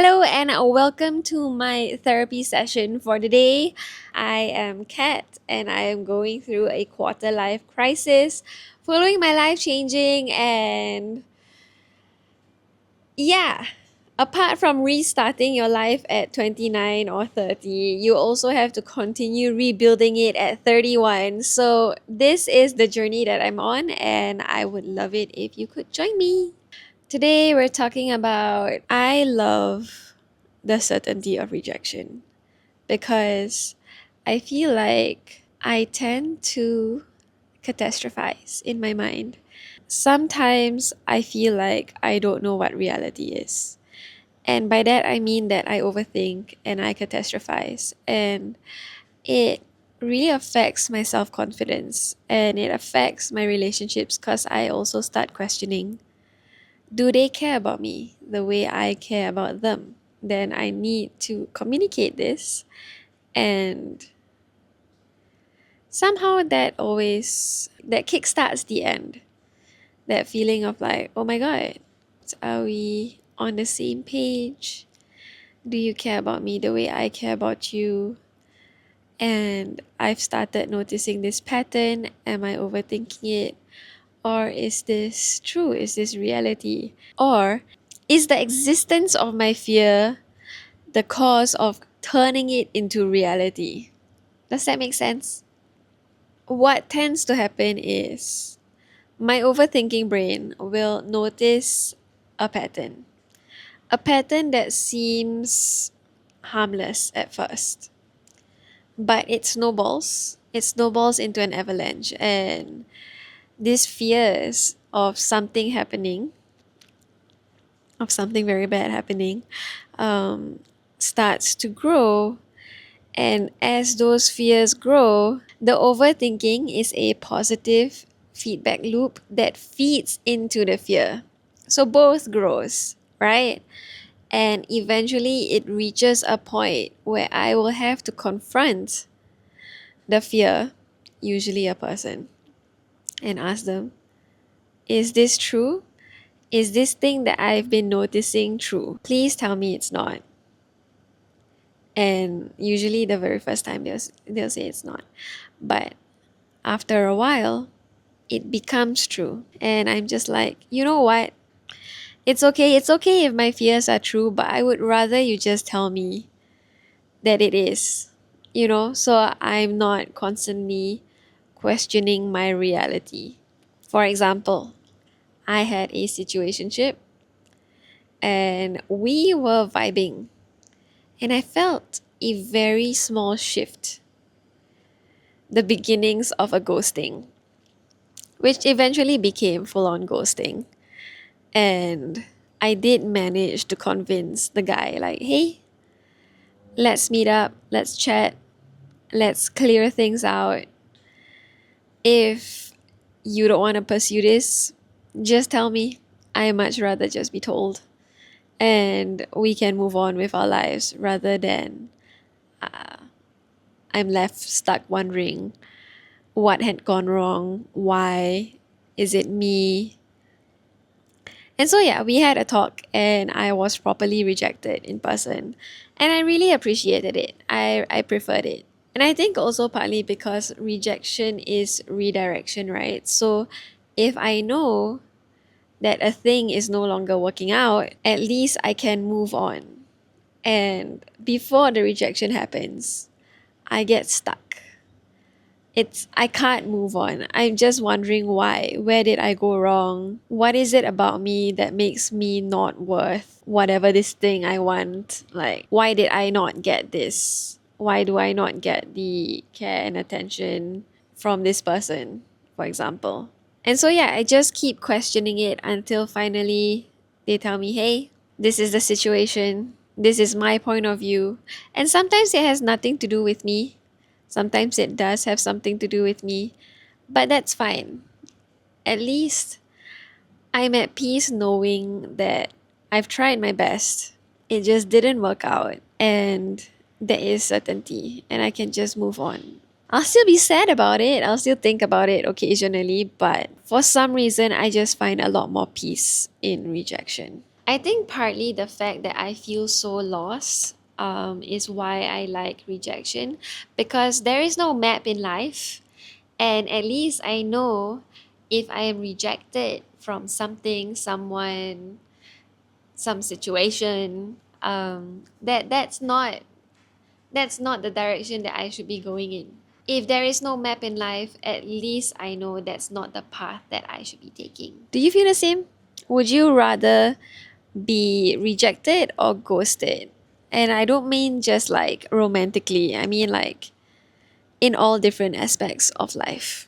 Hello and welcome to my therapy session for the day. I am Kat and I am going through a quarter life crisis following my life changing and yeah, apart from restarting your life at 29 or 30, you also have to continue rebuilding it at 31. So this is the journey that I'm on and I would love it if you could join me. Today we're talking about I love the certainty of rejection because I feel like I tend to catastrophize in my mind. Sometimes I feel like I don't know what reality is. And by that I mean that I overthink and I catastrophize and it really affects my self-confidence and it affects my relationships because I also start questioning, do they care about me the way I care about them? Then I need to communicate this. And somehow that kickstarts the end. That feeling of like, oh my God, are we on the same page? Do you care about me the way I care about you? And I've started noticing this pattern. Am I overthinking it? Or is this true? Is this reality? Or is the existence of my fear the cause of turning it into reality? Does that make sense? What tends to happen is my overthinking brain will notice a pattern that seems harmless at first, but it snowballs into an avalanche, and these fears of something very bad happening, um, starts to grow. And as those fears grow, the overthinking is a positive feedback loop that feeds into the fear. So both grows, right? And eventually it reaches a point where I will have to confront the fear, usually a person, and ask them, is this true? Is this thing that I've been noticing true? Please tell me it's not. And usually the very first time they'll say it's not. But after a while, it becomes true. And I'm just like, you know what? It's okay. It's okay if my fears are true, but I would rather you just tell me that it is, so I'm not constantly questioning my reality. For example, I had a situationship and we were vibing, and I felt a very small shift, the beginnings of a ghosting, which eventually became full on ghosting. And I did manage to convince the guy, like, hey, let's meet up, let's chat, let's clear things out. If you don't want to pursue this, just tell me. I much rather just be told. And we can move on with our lives rather than I'm left stuck wondering what had gone wrong, why, is it me? And so, yeah, we had a talk and I was properly rejected in person. And I really appreciated it. I preferred it. And I think also partly because rejection is redirection, right? So if I know that a thing is no longer working out, at least I can move on. And before the rejection happens, I get stuck. I can't move on. I'm just wondering why. Where did I go wrong? What is it about me that makes me not worth whatever this thing I want? Like, why did I not get this? Why do I not get the care and attention from this person, for example? And so, yeah, I just keep questioning it until finally they tell me, hey, this is the situation. This is my point of view. And sometimes it has nothing to do with me. Sometimes it does have something to do with me, but that's fine. At least I'm at peace knowing that I've tried my best. It just didn't work out, and there is certainty, and I can just move on. I'll still be sad about it, I'll still think about it occasionally, but for some reason, I just find a lot more peace in rejection. I think partly the fact that I feel so lost is why I like rejection, because there is no map in life, and at least I know if I am rejected from something, someone, some situation, that's not the direction that I should be going in. If there is no map in life, at least I know that's not the path that I should be taking. Do you feel the same? Would you rather be rejected or ghosted? And I don't mean just like romantically, I mean like in all different aspects of life.